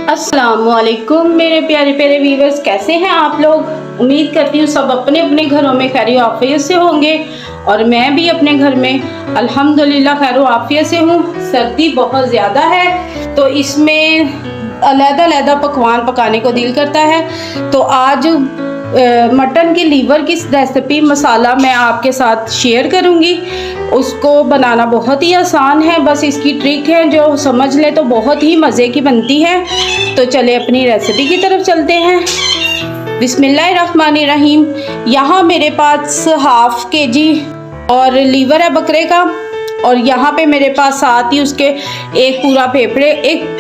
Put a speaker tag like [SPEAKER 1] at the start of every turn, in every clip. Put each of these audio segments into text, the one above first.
[SPEAKER 1] अस्सलामुअलैकुम मेरे प्यारे प्यारे व्यूवर्स, कैसे हैं आप लोग। उम्मीद करती हूँ सब अपने अपने घरों में खैर आफियत से होंगे और मैं भी अपने घर में अल्हम्दुलिल्लाह खैर आफियत से हूँ। सर्दी बहुत ज़्यादा है तो इसमें अलग-अलग पकवान पकाने को दिल करता है। तो आज मटन के लीवर की रेसिपी मसाला मैं आपके साथ शेयर करूंगी। उसको बनाना बहुत ही आसान है, बस इसकी ट्रिक है जो समझ ले तो बहुत ही मज़े की बनती है। तो चले अपनी रेसिपी की तरफ चलते हैं। बिस्मिल्लाहिर्रहमानिर्रहीम। यहाँ मेरे पास हाफ केजी और लीवर है बकरे का, और यहाँ पे मेरे पास साथ ही उसके एक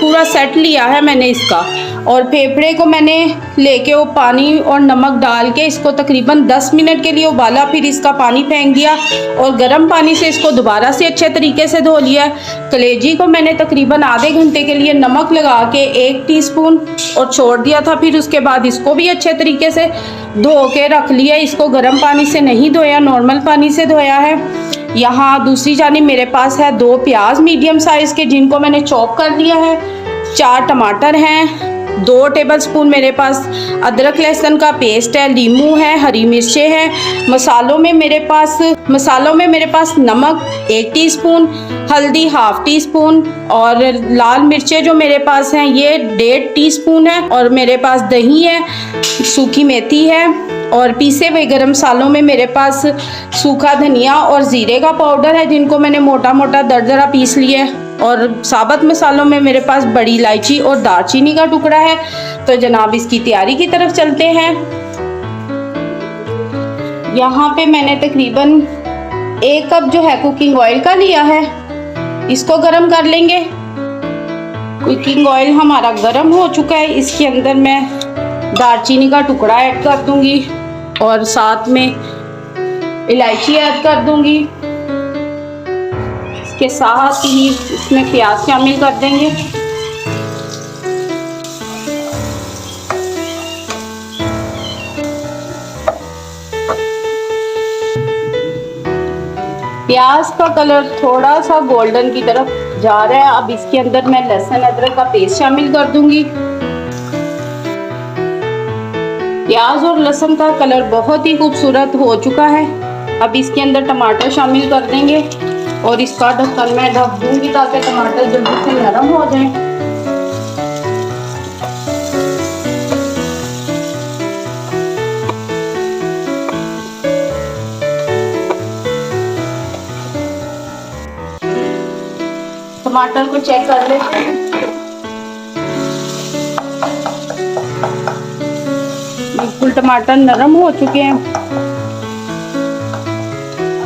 [SPEAKER 1] पूरा सेट लिया है मैंने इसका। और फेफड़े को मैंने लेके वो पानी और नमक डाल के इसको तकरीबन 10 मिनट के लिए उबाला, फिर इसका पानी फेंक दिया और गर्म पानी से इसको दोबारा से अच्छे तरीके से धो लिया। कलेजी को मैंने तकरीबन आधे घंटे के लिए नमक लगा के 1 टीस्पून और छोड़ दिया था। फिर उसके बाद इसको भी अच्छे तरीके से धो के रख लिया। इसको गर्म पानी से नहीं धोया, नॉर्मल पानी से धोया है। यहाँ दूसरी जानिब मेरे पास है 2 प्याज मीडियम साइज़ के, जिनको मैंने चॉप कर लिया है। 4 टमाटर हैं, 2 टेबलस्पून मेरे पास अदरक लहसुन का पेस्ट है, लीमू है, हरी मिर्चें हैं। मसालों में मेरे पास नमक 1 टीस्पून, हल्दी ½ टीस्पून और लाल मिर्चें जो मेरे पास हैं ये 1.5 टीस्पून है। और मेरे पास दही है, सूखी मेथी है और पीसे हुए गरम मसालों में मेरे पास सूखा धनिया और ज़ीरे का पाउडर है, जिनको मैंने मोटा मोटा दरदरा पीस लिया है। और साबुत मसालों में मेरे पास बड़ी इलायची और दालचीनी का टुकड़ा है। तो जनाब इसकी तैयारी की तरफ चलते हैं। यहाँ पे मैंने तकरीबन 1 कप जो है कुकिंग ऑयल का लिया है, इसको गरम कर लेंगे। कुकिंग ऑयल हमारा गरम हो चुका है, इसके अंदर मैं दालचीनी का टुकड़ा ऐड कर दूंगी और साथ में इलायची ऐड कर दूंगी। इसके साथ ही इसमें प्याज शामिल कर देंगे। प्याज का कलर थोड़ा सा गोल्डन की तरफ जा रहा है। अब इसके अंदर मैं लहसुन अदरक का पेस्ट शामिल कर दूंगी। प्याज और लहसुन का कलर बहुत ही खूबसूरत हो चुका है। अब इसके अंदर टमाटर शामिल कर देंगे और इसका ढक्कन मैं ढक दूंगी ताकि टमाटर जल्दी से नरम हो जाए। टमाटर को चेक कर लेते हैं। बिल्कुल टमाटर नरम हो चुके हैं।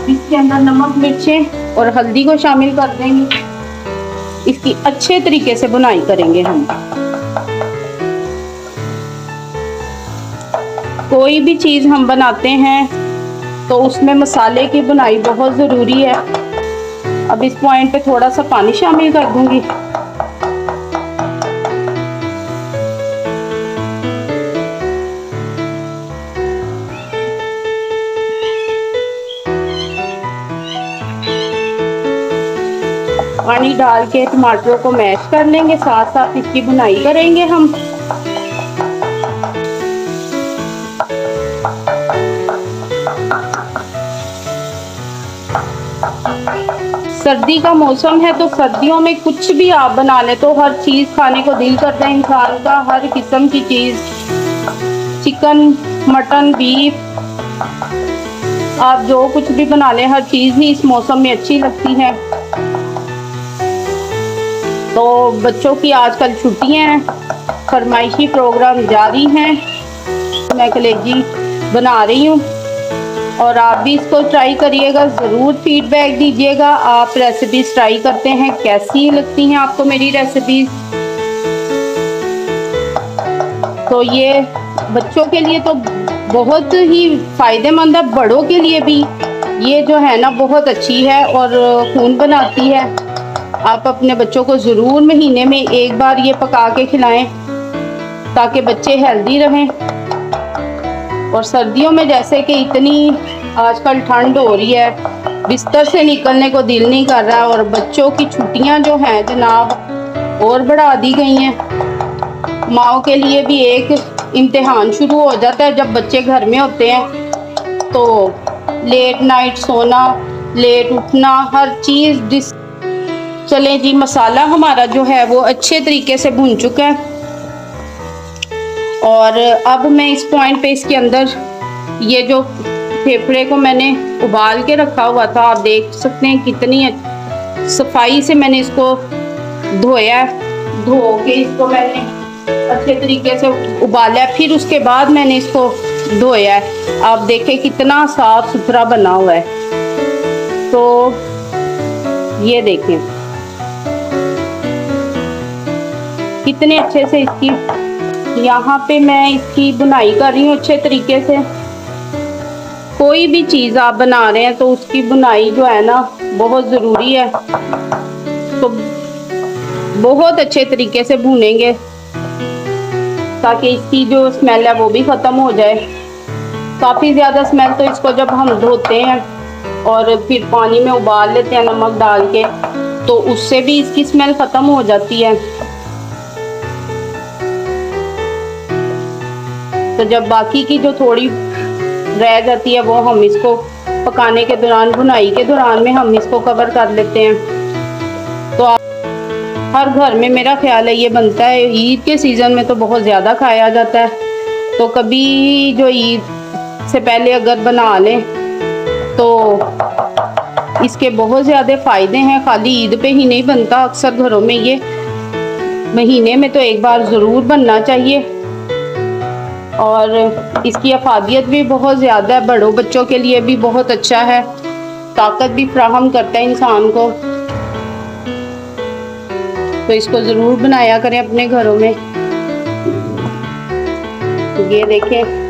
[SPEAKER 1] इसके अंदर नमक, मिर्चें और हल्दी को शामिल कर देंगे। इसकी अच्छे तरीके से बुनाई करेंगे हम। कोई भी चीज़ हम बनाते हैं तो उसमें मसाले की बुनाई बहुत ज़रूरी है। अब इस पॉइंट पे थोड़ा सा पानी शामिल कर दूंगी। पानी डाल के टमाटरों को मैश कर लेंगे, साथ साथ इसकी बुनाई करेंगे हम। सर्दी का मौसम है तो सर्दियों में कुछ भी आप बना ले तो हर चीज़ खाने को दिल करता है इंसान का। हर किस्म की चीज़, चिकन, मटन, बीफ, आप जो कुछ भी बना लें हर चीज़ ही इस मौसम में अच्छी लगती है। तो बच्चों की आजकल छुट्टियां हैं, फरमाइशी प्रोग्राम जारी हैं। मैं कलेजी बना रही हूँ और आप भी इसको ट्राई करिएगा, ज़रूर फीडबैक दीजिएगा। आप रेसिपीज़ ट्राई करते हैं, कैसी लगती हैं आपको मेरी रेसिपीज़। तो ये बच्चों के लिए तो बहुत ही फ़ायदेमंद है, बड़ों के लिए भी ये जो है ना बहुत अच्छी है और खून बनाती है। आप अपने बच्चों को ज़रूर महीने में 1 बार ये पका के खिलाएं ताकि बच्चे हेल्दी रहें। और सर्दियों में जैसे कि इतनी आजकल ठंड हो रही है, बिस्तर से निकलने को दिल नहीं कर रहा और बच्चों की छुट्टियां जो हैं जनाब और बड़ा दी गई हैं। और सर्दियों में जैसे कि इतनी आजकल ठंड हो रही है, बिस्तर से निकलने को दिल नहीं कर रहा और बच्चों की छुट्टियां जो हैं जनाब और बढ़ा दी गई हैं। माओ के लिए भी एक इम्तिहान शुरू हो जाता है जब बच्चे घर में होते हैं, तो लेट नाइट सोना, लेट उठना, हर चीज़ चले जी। मसाला हमारा जो है वो अच्छे तरीके से भुन चुका है और अब मैं इस पॉइंट पे इसके अंदर ये जो फेफड़े को मैंने उबाल के रखा हुआ था, आप देख सकते हैं कितनी सफाई से मैंने इसको धोया है। धो के इसको मैंने अच्छे तरीके से उबाला है, फिर उसके बाद मैंने इसको धोया है। आप देखें कितना साफ सुथरा बना हुआ है। तो ये देखें कितने अच्छे से इसकी, यहाँ पे मैं इसकी बुनाई कर रही हूँ अच्छे तरीके से। कोई भी चीज़ आप बना रहे हैं तो उसकी बुनाई जो है ना बहुत ज़रूरी है। तो बहुत अच्छे तरीके से भूनेंगे ताकि इसकी जो स्मेल है वो भी ख़त्म हो जाए। काफ़ी ज़्यादा स्मेल तो इसको जब हम धोते हैं और फिर पानी में उबाल लेते हैं नमक डाल के, तो उससे भी इसकी स्मेल ख़त्म हो जाती है। तो जब बाकी की जो थोड़ी रह जाती है वो हम इसको पकाने के दौरान, भुनाई के दौरान में हम इसको कवर कर लेते हैं। तो हर घर में मेरा ख्याल है ये बनता है। ईद के सीज़न में तो बहुत ज़्यादा खाया जाता है। तो कभी जो ईद से पहले अगर बना लें तो इसके बहुत ज़्यादा फ़ायदे हैं। खाली ईद पे ही नहीं बनता, अक्सर घरों में ये महीने में तो एक बार ज़रूर बनना चाहिए। और इसकी अफादियत भी बहुत ज़्यादा है, बड़ों बच्चों के लिए भी बहुत अच्छा है, ताकत भी फ्राहम करता है इंसान को। तो इसको ज़रूर बनाया करें अपने घरों में। ये देखें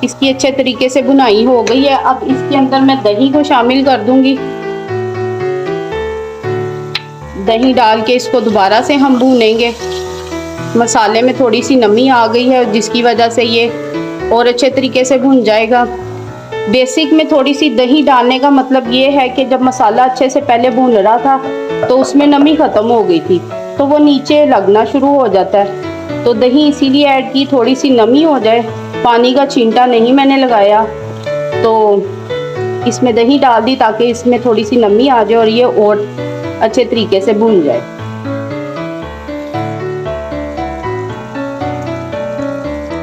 [SPEAKER 1] इसकी अच्छे तरीके से बुनाई हो गई है। अब इसके अंदर मैं दही को शामिल कर दूंगी। दही डाल के इसको दोबारा से हम भूनेंगे। मसाले में थोड़ी सी नमी आ गई है जिसकी वजह से ये और अच्छे तरीके से भुन जाएगा। बेसिक में थोड़ी सी दही डालने का मतलब ये है कि जब मसाला अच्छे से पहले भून रहा था तो उसमें नमी ख़त्म हो गई थी, तो वो नीचे लगना शुरू हो जाता है। तो दही इसीलिए ऐड की, थोड़ी सी नमी हो जाए। पानी का छींटा नहीं मैंने लगाया, तो इसमें दही डाल दी ताकि इसमें थोड़ी सी नमी आ जाए और ये और अच्छे तरीके से भुन जाए।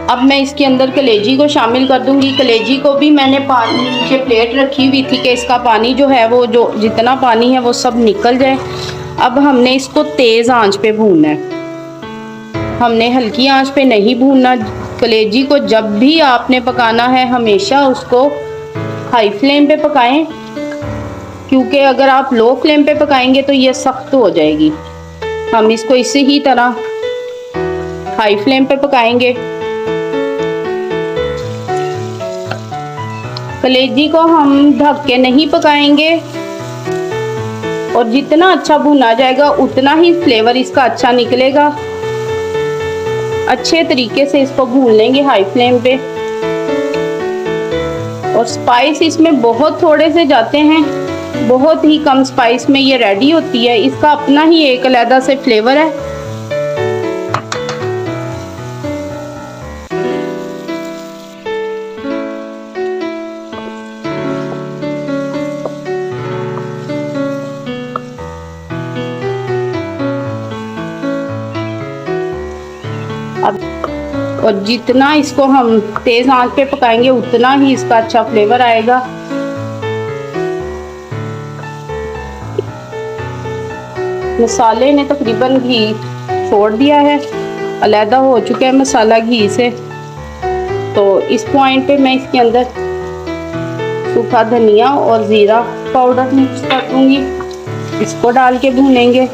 [SPEAKER 1] अब मैं इसके अंदर कलेजी को शामिल कर दूंगी। कलेजी को भी मैंने पानी नीचे प्लेट रखी हुई थी कि इसका पानी जो है वो जो जितना पानी है वो सब निकल जाए। अब हमने इसको तेज़ आंच पे भूनना है, हमने हल्की आंच पे नहीं भूनना। कलेजी को जब भी आपने पकाना है हमेशा उसको हाई फ्लेम पे पकाएं, क्योंकि अगर आप लो फ्लेम पे पकाएंगे तो ये सख्त हो जाएगी। हम इसको इसी ही तरह हाई फ्लेम पे पकाएंगे। कलेजी को हम ढक के नहीं पकाएंगे और जितना अच्छा भुना जाएगा उतना ही फ्लेवर इसका अच्छा निकलेगा। अच्छे तरीके से इसको भून लेंगे हाई फ्लेम पे। और स्पाइस इसमें बहुत थोड़े से जाते हैं, बहुत ही कम स्पाइस में ये रेडी होती है। इसका अपना ही एक अलग से फ्लेवर है। और जितना इसको हम तेज़ आंच पे पकाएंगे उतना ही इसका अच्छा फ्लेवर आएगा। मसाले ने तकरीबन घी छोड़ दिया है, अलहदा हो चुका है मसाला घी से। तो इस पॉइंट पे मैं इसके अंदर सूखा धनिया और ज़ीरा पाउडर मिक्स कर दूंगी। इसको डाल के भूनेंगे।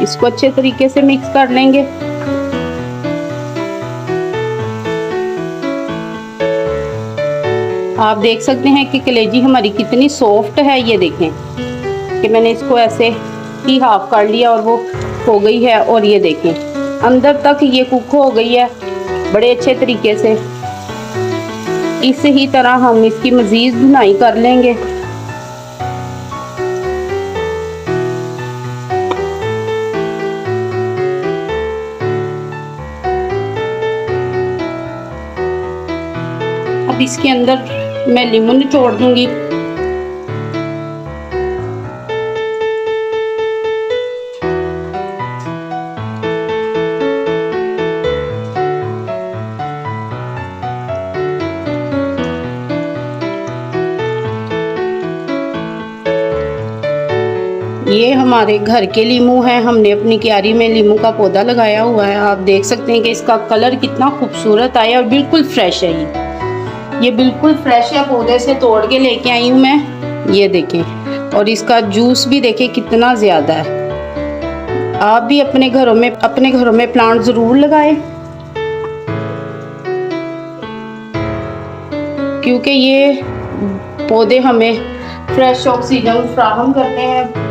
[SPEAKER 1] इसको अच्छे तरीके से मिक्स कर लेंगे। आप देख सकते हैं कि कलेजी हमारी कितनी सॉफ्ट है। ये देखें कि मैंने इसको ऐसे ही हाफ कर लिया और वो हो गई है। और ये देखें अंदर तक ये कुक हो गई है बड़े अच्छे तरीके से। इस ही तरह हम इसकी मज़ीद भुनाई कर लेंगे। इसके अंदर मैं नींबू निचोड़ दूंगी। ये हमारे घर के लीमू हैं, हमने अपनी क्यारी में लीमू का पौधा लगाया हुआ है। आप देख सकते हैं कि इसका कलर कितना खूबसूरत आया और बिल्कुल फ्रेश है। ये बिल्कुल फ्रेश है, पौधे से तोड़ के लेके आई हूँ मैं। ये देखें, और इसका जूस भी देखें कितना ज़्यादा है। आप भी अपने घरों में प्लांट ज़रूर लगाएं, क्योंकि ये पौधे हमें फ्रेश ऑक्सीजन फराहम करते हैं।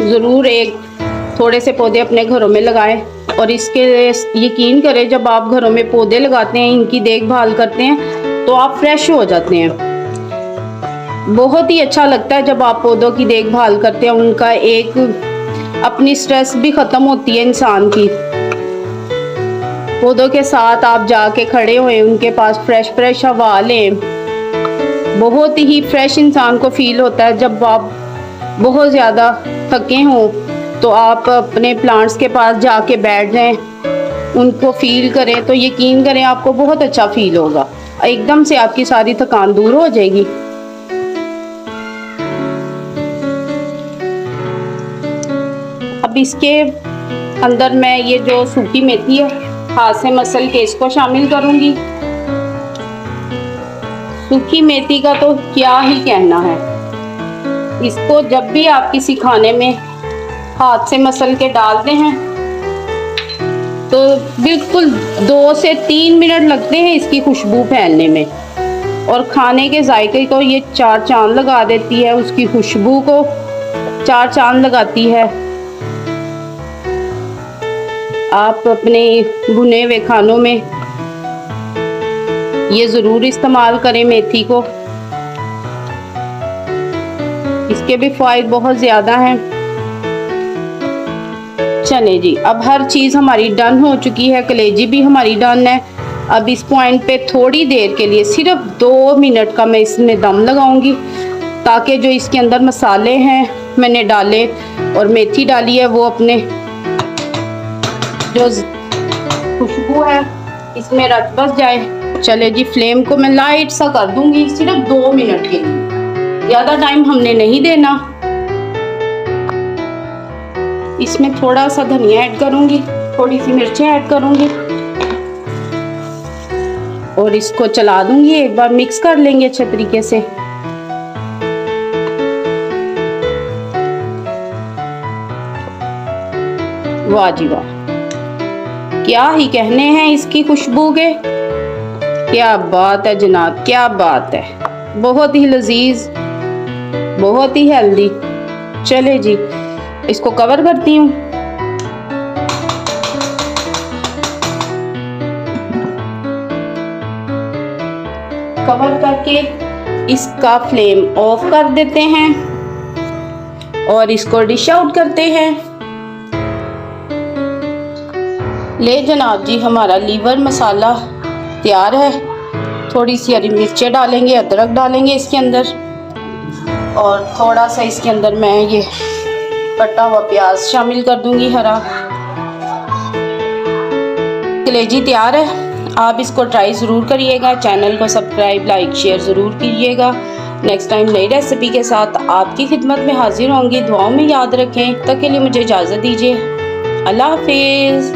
[SPEAKER 1] ज़रूर एक थोड़े से पौधे अपने घरों में लगाएं, और इसके यकीन करें, जब आप घरों में पौधे लगाते हैं, इनकी देखभाल करते हैं, तो आप फ्रेश हो जाते हैं। बहुत ही अच्छा लगता है जब आप पौधों की देखभाल करते हैं। उनका एक अपनी स्ट्रेस भी ख़त्म होती है इंसान की। पौधों के साथ आप जाके खड़े हुए, उनके पास फ्रेश हवा लें, बहुत ही फ्रेश इंसान को फील होता है। जब आप बहुत ज़्यादा थके हों तो आप अपने प्लांट्स के पास जाके बैठ जाएं, उनको फील करें, तो यकीन करें आपको बहुत अच्छा फील होगा। एकदम से आपकी सारी थकान दूर हो जाएगी। अब इसके अंदर मैं ये जो सूखी मेथी है, हाथ से मसल के इसको शामिल करूंगी। सूखी मेथी का तो क्या ही कहना है। इसको जब भी आप किसी खाने में हाथ से मसल के डालते हैं तो बिल्कुल 2 से 3 मिनट लगते हैं इसकी खुशबू फैलने में, और खाने के जायके को ये 4 चांद लगा देती है। उसकी खुशबू को 4 चांद लगाती है। आप अपने भुने हुए खानों में ये ज़रूर इस्तेमाल करें मेथी को। इसके भी फ़ायदे बहुत ज़्यादा हैं। चले जी, अब हर चीज़ हमारी डन हो चुकी है, कलेजी भी हमारी डन है। अब इस पॉइंट पे थोड़ी देर के लिए सिर्फ 2 मिनट का मैं इसमें दम लगाऊंगी, ताकि जो इसके अंदर मसाले हैं मैंने डाले और मेथी डाली है, वो अपने जो खुशबू है इसमें रच बस जाए। चले जी, फ्लेम को मैं लाइट सा कर दूंगी सिर्फ 2 मिनट के लिए, ज़्यादा टाइम हमने नहीं देना। इसमें थोड़ा सा धनिया ऐड करूंगी, थोड़ी सी मिर्चें ऐड करूंगी, और इसको चला दूंगी। एक बार मिक्स कर लेंगे अच्छे तरीके से। वाह जी वाह, क्या ही कहने हैं इसकी खुशबू के। क्या बात है जनाब, क्या बात है। बहुत ही लजीज, बहुत ही हेल्दी। चले जी, इसको कवर करती हूँ। कवर करके इसका फ्लेम ऑफ कर देते हैं और इसको डिश आउट करते हैं। ले जनाब जी, हमारा लीवर मसाला तैयार है। थोड़ी सी हरी मिर्चें डालेंगे, अदरक डालेंगे इसके अंदर, और थोड़ा सा इसके अंदर मैं ये कटा हुआ प्याज शामिल कर दूंगी हरा। कलेजी तैयार है। आप इसको ट्राई ज़रूर करिएगा। चैनल को सब्सक्राइब, लाइक, शेयर ज़रूर कीजिएगा। नेक्स्ट टाइम नई रेसिपी के साथ आपकी खिदमत में हाजिर होंगी। दुआओं में याद रखें। तब के लिए मुझे इजाज़त दीजिए। अल्लाह हाफिज़।